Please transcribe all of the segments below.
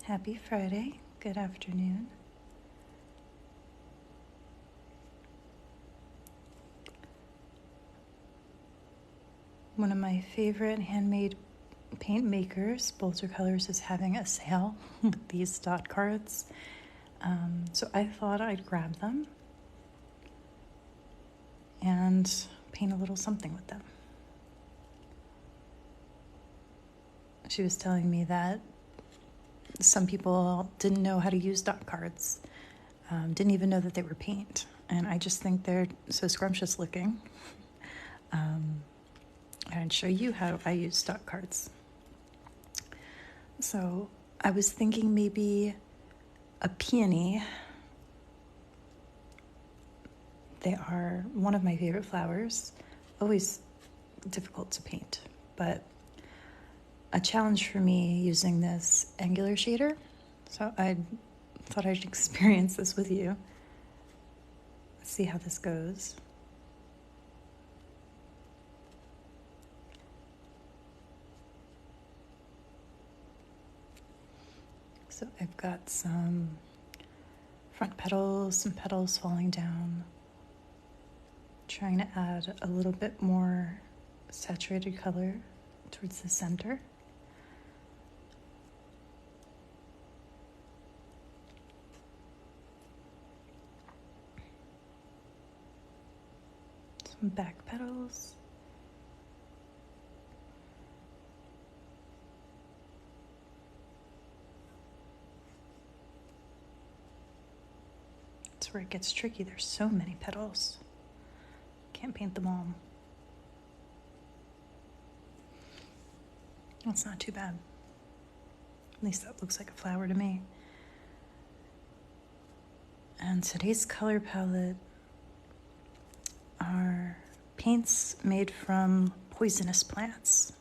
Happy Friday. Good afternoon. One of my favorite handmade paint makers, Bolter Colors, is having a sale with these dot cards. So I thought I'd grab them and paint a little something with them. She was telling me that some people didn't know how to use dot cards, didn't even know that they were paint. And I just think they're so scrumptious looking. I'd show you how I use dot cards. So I was thinking maybe a peony. They are one of my favorite flowers, always difficult to paint, but a challenge for me using this angular shader. So I thought I'd experience this with you. Let's see how this goes. So I've got some front petals, some petals falling down, trying to add a little bit more saturated color towards the center. Some back petals. That's where it gets tricky. There's so many petals. Can't paint them all. That's not too bad. At least that looks like a flower to me. And today's color palette are paints made from poisonous plants.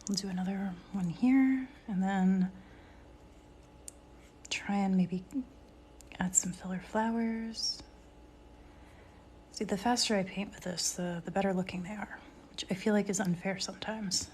We'll do another one here, and then try and maybe add some filler flowers. See, the faster I paint with this, the better looking they are, which I feel like is unfair sometimes.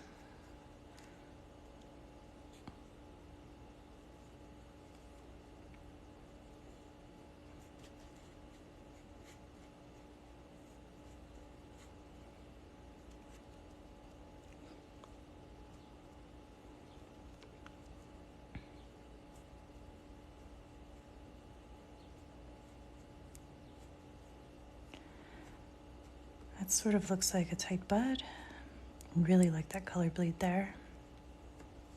That sort of looks like a tight bud. Really like that color bleed there.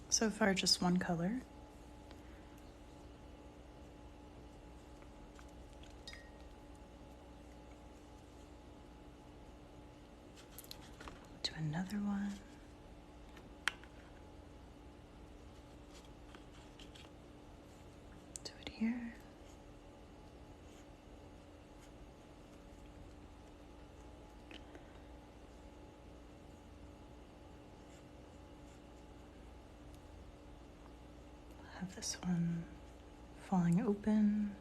So far, just one color. Do another one. Do it here. Have this one falling open.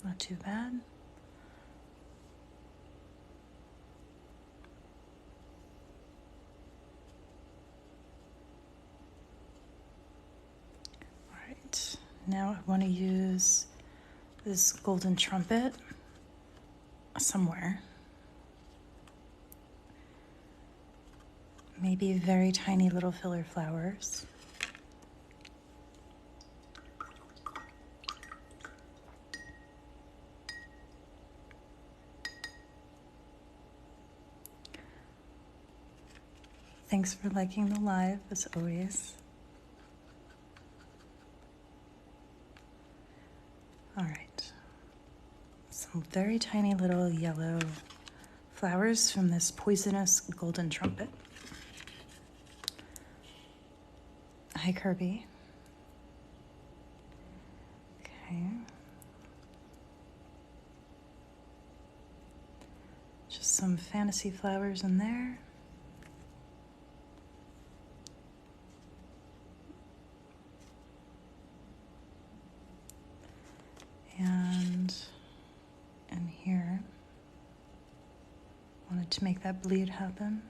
Not too bad. All right, now I want to use this golden trumpet somewhere. Maybe very tiny little filler flowers. Thanks for liking the live, as always. All right, some very tiny little yellow flowers from this poisonous golden trumpet. Hi, Kirby. Okay. Just some fantasy flowers in there. And in here, wanted to make that bleed happen.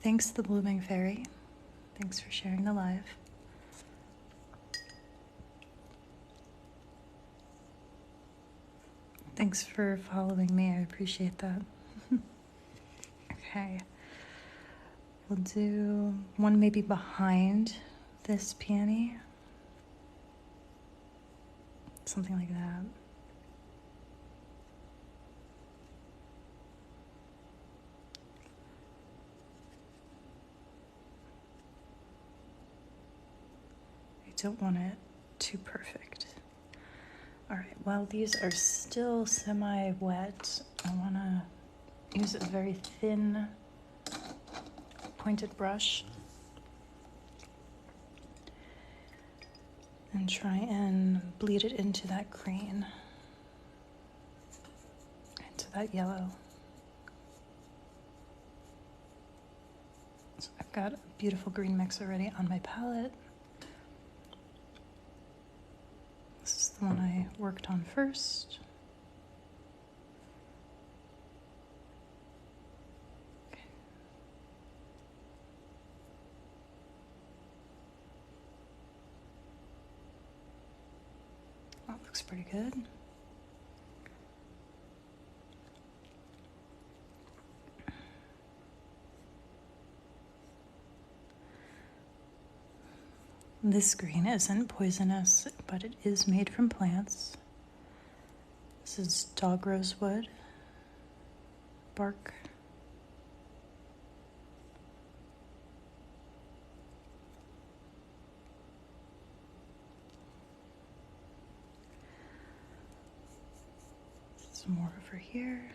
Thanks, the Blooming Fairy. Thanks for sharing the live. Thanks for following me. I appreciate that. Okay. We'll do one maybe behind this peony. Something like that. I don't want it too perfect. All right, while these are still semi-wet, I want to use a very thin pointed brush and try and bleed it into that green, into that yellow. So I've got a beautiful green mix already on my palette. This is the one I worked on first. Okay. That looks pretty good. This green isn't poisonous, but it is made from plants. This is dog rosewood bark. Some more over here.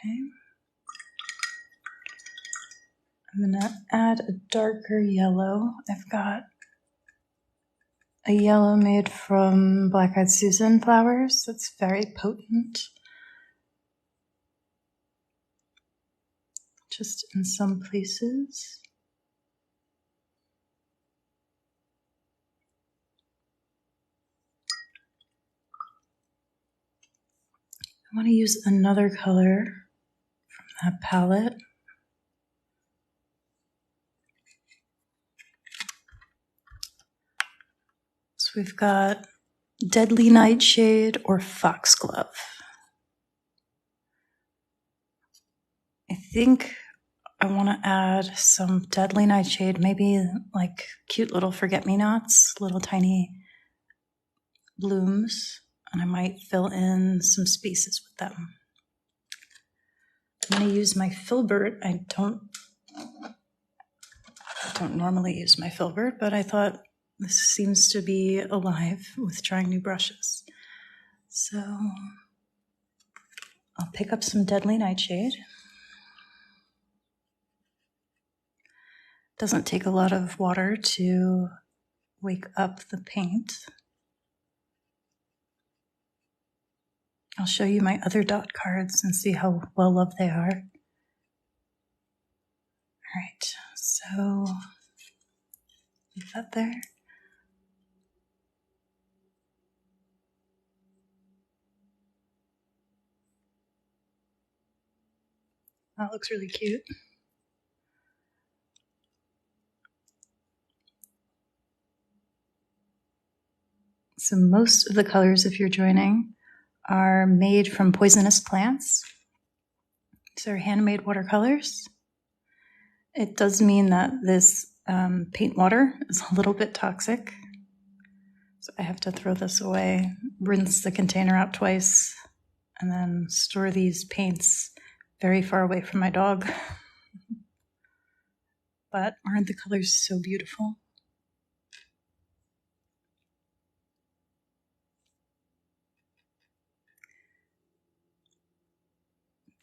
Okay. I'm gonna add a darker yellow. I've got a yellow made from black-eyed Susan flowers that's very potent. Just in some places. I want to use another color from that palette. So we've got Deadly Nightshade or Foxglove. I think I want to add some Deadly Nightshade, maybe like cute little forget-me-nots, little tiny blooms, and I might fill in some spaces with them. I'm going to use my filbert. I don't normally use my filbert, but I thought this seems to be alive with trying new brushes. So I'll pick up some Deadly Nightshade. Doesn't take a lot of water to wake up the paint. I'll show you my other dot cards and see how well loved they are. All right, so leave that there. That looks really cute. So most of the colors, if you're joining, are made from poisonous plants. These are handmade watercolors. It does mean that this paint water is a little bit toxic. So I have to throw this away, rinse the container out twice, and then store these paints very far away from my dog. But aren't the colors so beautiful?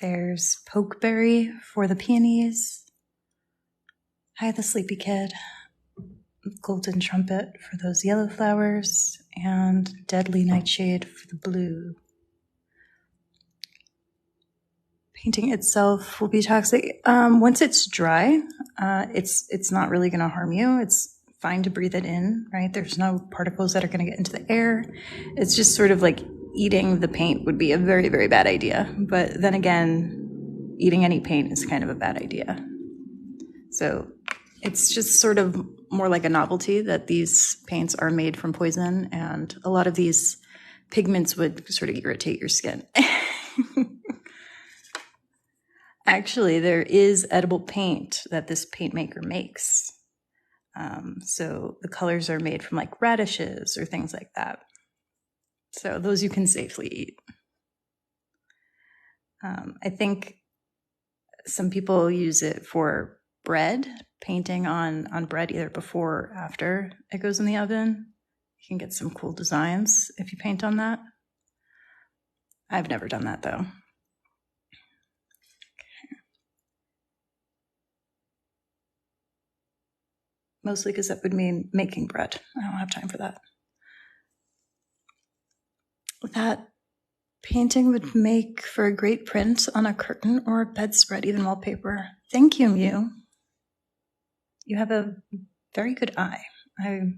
There's pokeberry for the peonies. Hi, the sleepy kid. Golden trumpet for those yellow flowers, and deadly nightshade for the blue. Painting itself will be toxic. Once it's dry, it's not really going to harm you. It's fine to breathe it in, right? There's no particles that are going to get into the air. It's just sort of like eating the paint would be a very, very bad idea. But then again, eating any paint is kind of a bad idea. So it's just sort of more like a novelty that these paints are made from poison, and a lot of these pigments would sort of irritate your skin. Actually, there is edible paint that this paint maker makes. So the colors are made from like radishes or things like that. So those you can safely eat. I think some people use it for bread, painting on bread either before or after it goes in the oven. You can get some cool designs if you paint on that. I've never done that though. Mostly because that would mean making bread. I don't have time for that. That painting would make for a great print on a curtain or a bedspread, even wallpaper. Thank you, Mew. You have a very good eye. I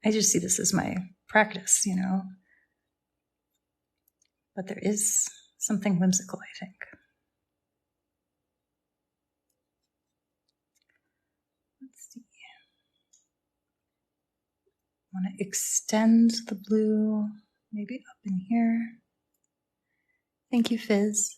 just see this as my practice, you know. But there is something whimsical, I think. Let's see. I want to extend the blue, maybe up in here. Thank you, Fizz.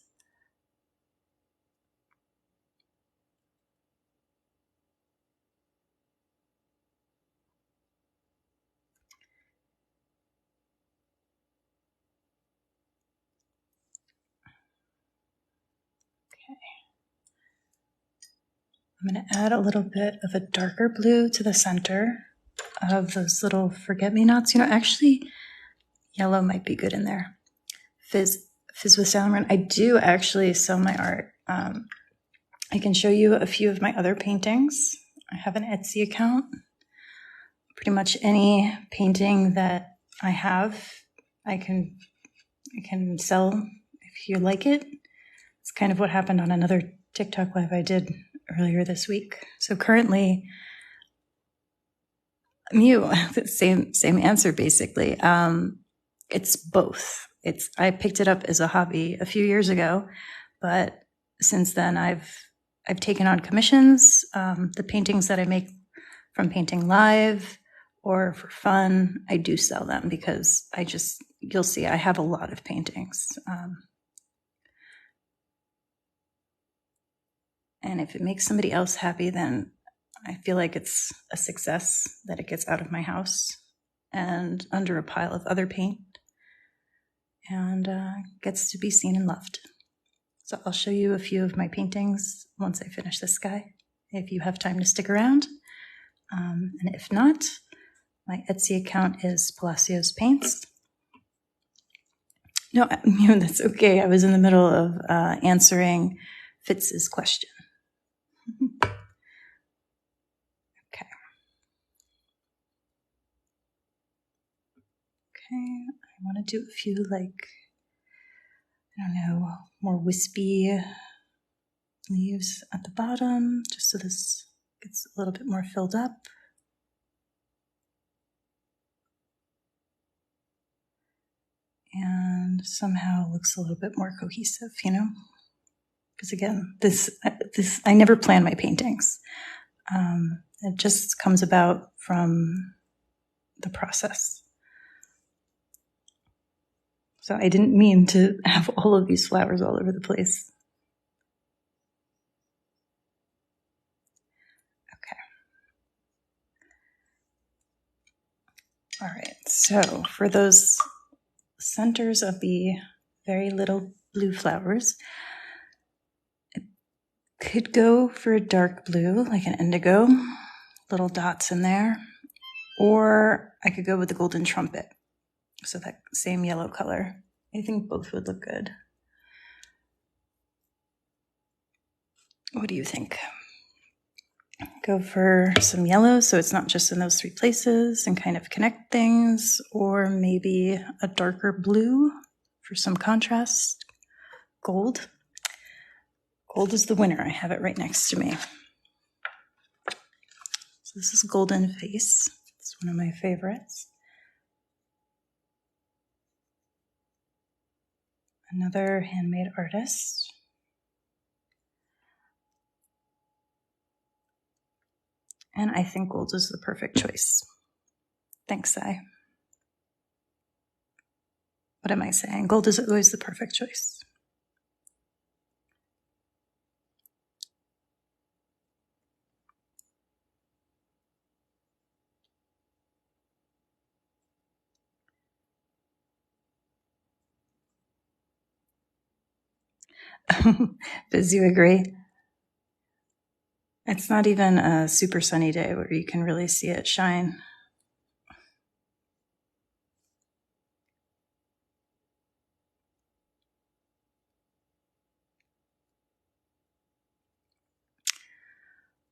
Okay. I'm going to add a little bit of a darker blue to the center of those little forget-me-nots. You know, actually, yellow might be good in there. Fizz with Salmon. I do actually sell my art. I can show you a few of my other paintings. I have an Etsy account. Pretty much any painting that I have, I can sell if you like it. It's kind of what happened on another TikTok live I did earlier this week. So currently, Mew, same answer basically. It's both. I picked it up as a hobby a few years ago, but since then I've taken on commissions. The paintings that I make from painting live or for fun, I do sell them because you'll see I have a lot of paintings. And if it makes somebody else happy, then I feel like it's a success that it gets out of my house and under a pile of other paint and gets to be seen and loved. So I'll show you a few of my paintings once I finish this guy, if you have time to stick around. And if not, my Etsy account is Palacios Paints. No, that's okay. I was in the middle of answering Fitz's question. Okay. I want to do a few, like, I don't know, more wispy leaves at the bottom, just so this gets a little bit more filled up. And somehow looks a little bit more cohesive, you know? Because again, this I never plan my paintings. It just comes about from the process. So I didn't mean to have all of these flowers all over the place. Okay. All right, so for those centers of the very little blue flowers, I could go for a dark blue, like an indigo, little dots in there, or I could go with the golden trumpet, so that same yellow color. I think both would look good. What do you think? Go for some yellow so it's not just in those three places and kind of connect things, or maybe a darker blue for some contrast. Gold. Gold is the winner. I have it right next to me. So this is Golden Face. It's one of my favorites. Another handmade artist. And I think gold is the perfect choice. Thanks, Sai. What am I saying? Gold is always the perfect choice. Does you agree? It's not even a super sunny day where you can really see it shine.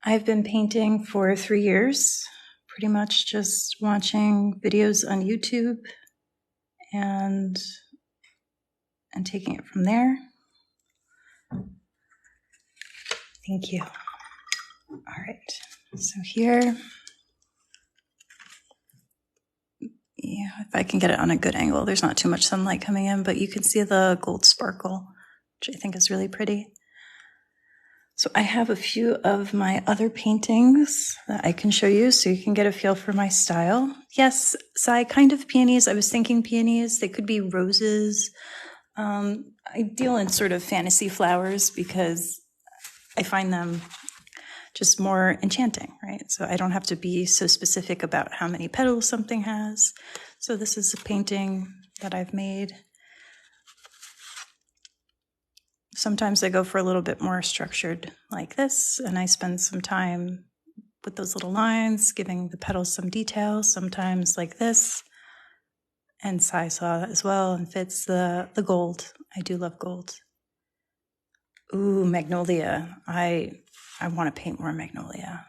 I've been painting for 3 years, pretty much just watching videos on YouTube and taking it from there. Thank you. All right, so here, yeah, if I can get it on a good angle, there's not too much sunlight coming in, but you can see the gold sparkle, which I think is really pretty. So I have a few of my other paintings that I can show you so you can get a feel for my style. Yes, Sai, kind of peonies. I was thinking peonies. They could be roses. I deal in sort of fantasy flowers because I find them just more enchanting, right? So I don't have to be so specific about how many petals something has. So this is a painting that I've made. Sometimes I go for a little bit more structured like this, and I spend some time with those little lines, giving the petals some detail, sometimes like this. And Sai saw that as well, and fits the gold. I do love gold. Ooh, magnolia. I want to paint more magnolia.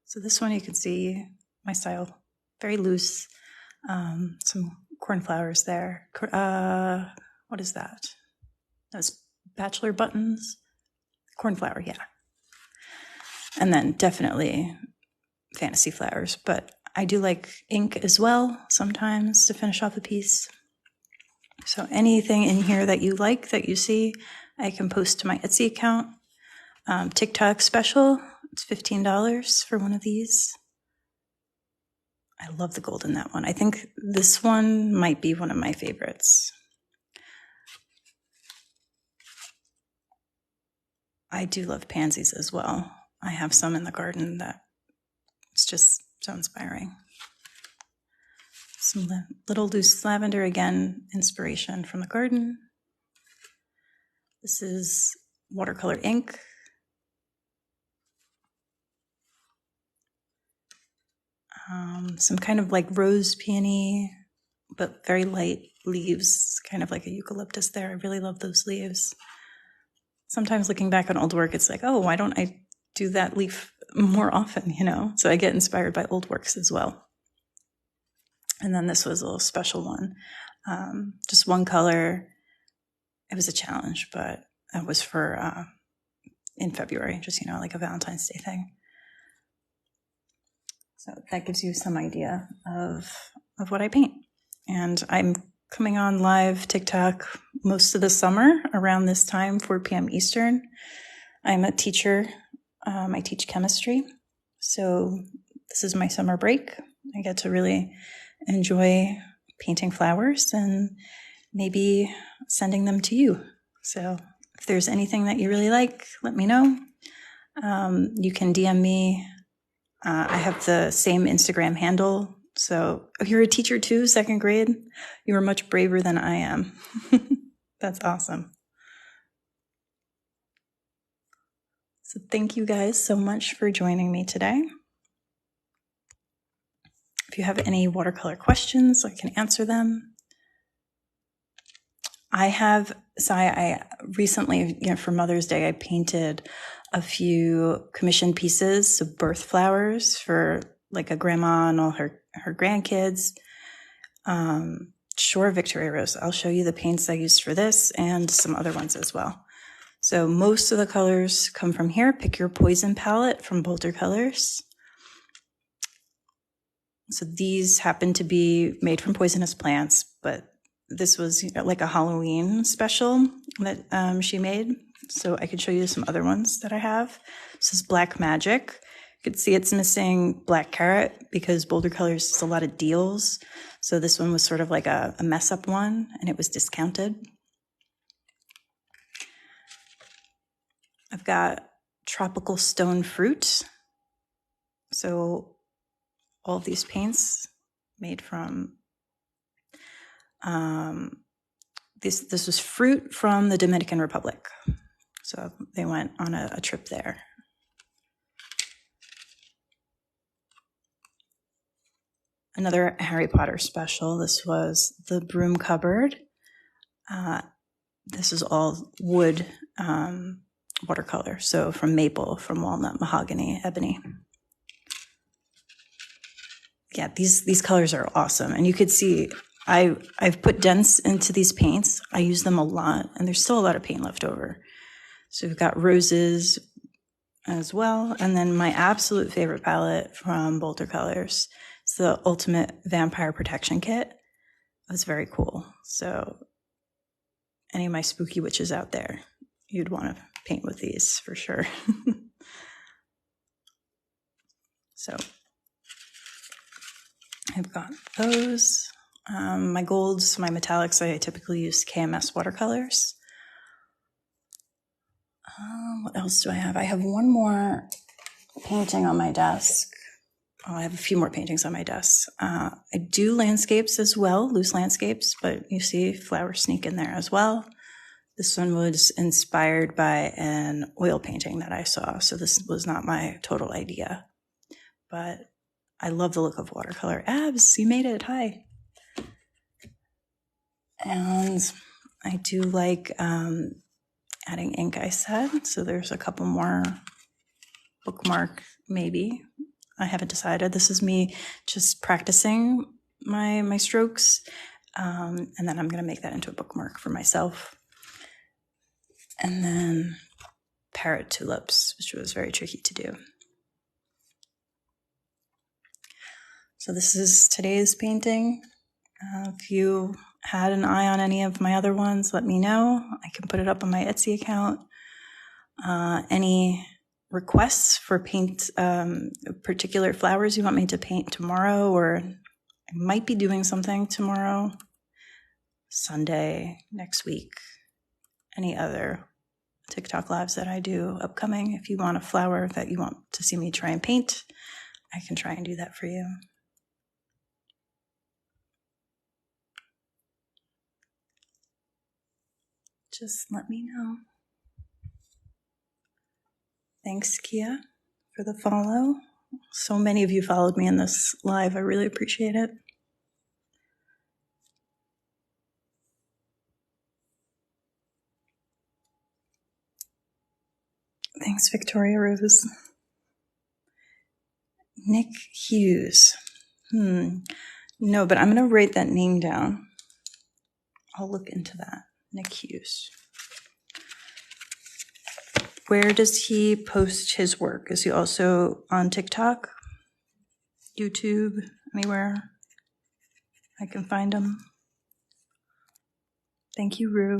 So this one you can see my style, very loose. Some cornflowers there. What is that? Those bachelor buttons. Cornflower, yeah. And then definitely fantasy flowers, but I do like ink as well sometimes to finish off a piece. So anything in here that you like, that you see, I can post to my Etsy account. TikTok special, it's $15 for one of these. I love the gold in that one. I think this one might be one of my favorites. I do love pansies as well. I have some in the garden that it's just so inspiring. Some little loose lavender, again, inspiration from the garden. This is watercolor ink. Some kind of like rose peony, but very light leaves, kind of like a eucalyptus there. I really love those leaves. Sometimes looking back on old work, it's like, oh, why don't I do that leaf more often, you know? So I get inspired by old works as well. And then this was a little special one. Just one color. It was a challenge, but it was for in February, just, you know, like a Valentine's Day thing. So that gives you some idea of what I paint. And I'm coming on live TikTok most of the summer around this time, 4 p.m. Eastern. I'm a teacher. I teach chemistry. So this is my summer break. I get to really enjoy painting flowers and maybe sending them to you. So if there's anything that you really like, let me know. You can DM me. I have the same Instagram handle. So if you're a teacher too, second grade, you are much braver than I am. That's awesome. So thank you guys so much for joining me today. If you have any watercolor questions, I can answer them. I recently, for Mother's Day, I painted a few commissioned pieces, so birth flowers for like a grandma and all her grandkids. Sure, Victoria Rose. I'll show you the paints I used for this and some other ones as well. So most of the colors come from here. Pick your poison palette from Bolter Colors. So these happen to be made from poisonous plants, but this was like a Halloween special that she made. So I could show you some other ones that I have. This is Black Magic. You can see it's missing Black Carrot because Bolter Colors does a lot of deals. So this one was sort of like a mess up one, and it was discounted. I've got Tropical Stone Fruit. So all of these paints made from this was fruit from the Dominican Republic. So they went on a trip there. Another Harry Potter special. This was the Broom Cupboard. This is all wood watercolor. So from maple, from walnut, mahogany, ebony. Yeah, these colors are awesome. And you could see I've put dents into these paints. I use them a lot, and there's still a lot of paint left over. So we've got roses as well. And then my absolute favorite palette from Bolter Colors. It's the Ultimate Vampire Protection Kit. That's very cool. So any of my spooky witches out there, you'd want to paint with these for sure. So I've got those. My golds, my metallics, I typically use KMS watercolors. What else do I have? I have one more painting on my desk. Oh, I have a few more paintings on my desk. I do landscapes as well, loose landscapes, but you see flowers sneak in there as well. This one was inspired by an oil painting that I saw, so this was not my total idea. But I love the look of watercolor. Abs, you made it. Hi. And I do like adding ink, I said. So there's a couple more bookmark, maybe. I haven't decided. This is me just practicing my strokes. And then I'm going to make that into a bookmark for myself. And then parrot tulips, which was very tricky to do. So this is today's painting. If you had an eye on any of my other ones, let me know. I can put it up on my Etsy account. Any requests for paint, particular flowers you want me to paint tomorrow, or I might be doing something tomorrow, Sunday, next week, any other TikTok lives that I do upcoming. If you want a flower that you want to see me try and paint, I can try and do that for you. Just let me know. Thanks, Kia, for the follow. So many of you followed me in this live. I really appreciate it. Thanks, Victoria Rose. Nick Hughes. No, but I'm going to write that name down. I'll look into that. Nick Hughes. Where does he post his work? Is he also on TikTok, YouTube, anywhere I can find him? Thank you, Rue.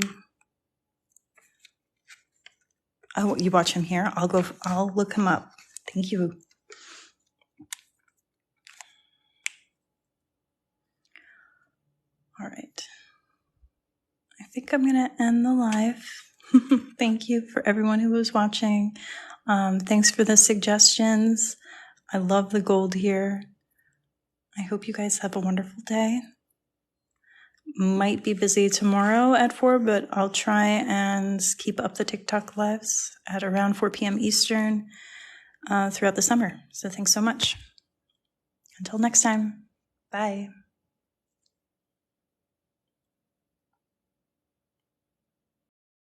Oh, you watch him here? I'll look him up. Thank you. All right. think I'm going to end the live. Thank you for everyone who was watching. Thanks for the suggestions. I love the gold here. I hope you guys have a wonderful day. Might be busy tomorrow at 4, but I'll try and keep up the TikTok lives at around 4 p.m. Eastern throughout the summer. So thanks so much. Until next time. Bye.